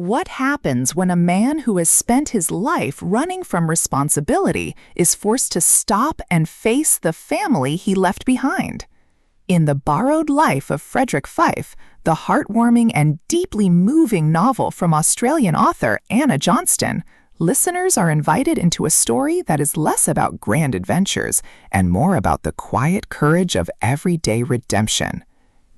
What happens when a man who has spent his life running from responsibility is forced to stop and face the family he left behind? In The Borrowed Life of Frederick Fife, the heartwarming and deeply moving novel from Australian author Anna Johnston, listeners are invited into a story that is less about grand adventures and more about the quiet courage of everyday redemption.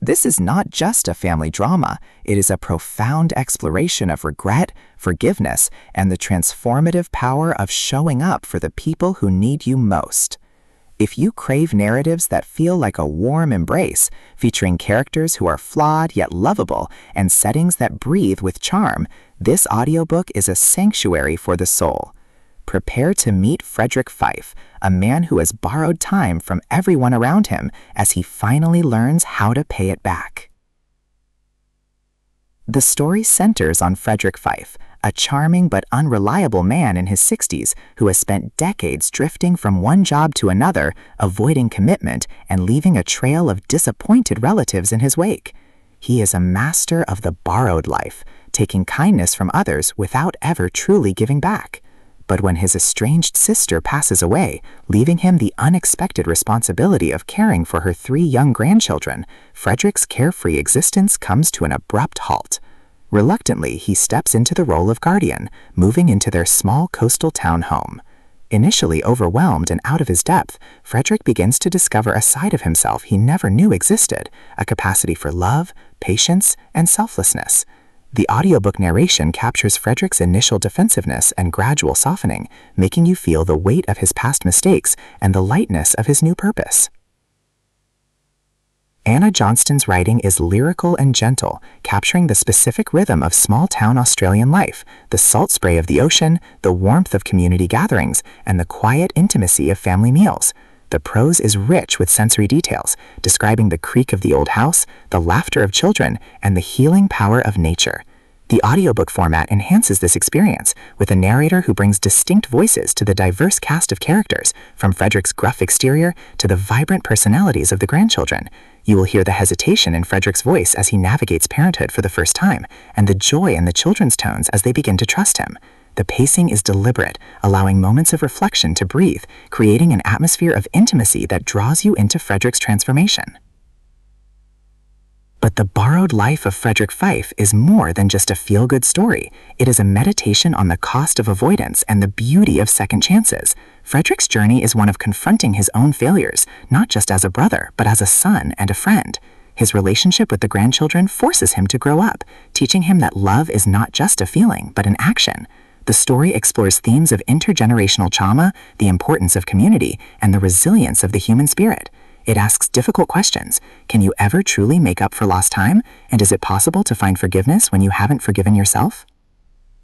This is not just a family drama, it is a profound exploration of regret, forgiveness, and the transformative power of showing up for the people who need you most. If you crave narratives that feel like a warm embrace, featuring characters who are flawed yet lovable and settings that breathe with charm, this audiobook is a sanctuary for the soul. Prepare to meet Frederick Fife, a man who has borrowed time from everyone around him as he finally learns how to pay it back. The story centers on Frederick Fife, a charming but unreliable man in his 60s who has spent decades drifting from one job to another, avoiding commitment and leaving a trail of disappointed relatives in his wake. He is a master of the borrowed life, taking kindness from others without ever truly giving back. But when his estranged sister passes away, leaving him the unexpected responsibility of caring for her 3 young grandchildren, Frederick's carefree existence comes to an abrupt halt. Reluctantly, he steps into the role of guardian, moving into their small coastal town home. Initially overwhelmed and out of his depth, Frederick begins to discover a side of himself he never knew existed, a capacity for love, patience, and selflessness. The audiobook narration captures Frederick's initial defensiveness and gradual softening, making you feel the weight of his past mistakes and the lightness of his new purpose. Anna Johnston's writing is lyrical and gentle, capturing the specific rhythm of small-town Australian life, the salt spray of the ocean, the warmth of community gatherings, and the quiet intimacy of family meals. The prose is rich with sensory details, describing the creak of the old house, the laughter of children, and the healing power of nature. The audiobook format enhances this experience, with a narrator who brings distinct voices to the diverse cast of characters, from Frederick's gruff exterior to the vibrant personalities of the grandchildren. You will hear the hesitation in Frederick's voice as he navigates parenthood for the first time, and the joy in the children's tones as they begin to trust him. The pacing is deliberate, allowing moments of reflection to breathe, creating an atmosphere of intimacy that draws you into Frederick's transformation. But The Borrowed Life of Frederick Fife is more than just a feel-good story. It is a meditation on the cost of avoidance and the beauty of second chances. Frederick's journey is one of confronting his own failures, not just as a brother, but as a son and a friend. His relationship with the grandchildren forces him to grow up, teaching him that love is not just a feeling, but an action. The story explores themes of intergenerational trauma, the importance of community, and the resilience of the human spirit. It asks difficult questions. Can you ever truly make up for lost time? And is it possible to find forgiveness when you haven't forgiven yourself?